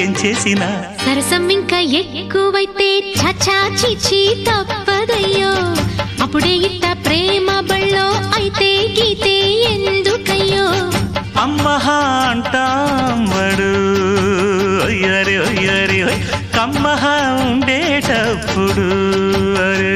ఏం చేసినా సరసం ఇంకా ఎక్కువైతే చచా చిచి తప్పదయ్యో అప్పుడే ఇట్ట ప్రేమ బళ్ళో అయితే గీతే ఎందుకయ్యో అమ్మహా అంటామడు అయ్యరే అయ్యరే కమ్మహా ఉండేటప్పుడు అరే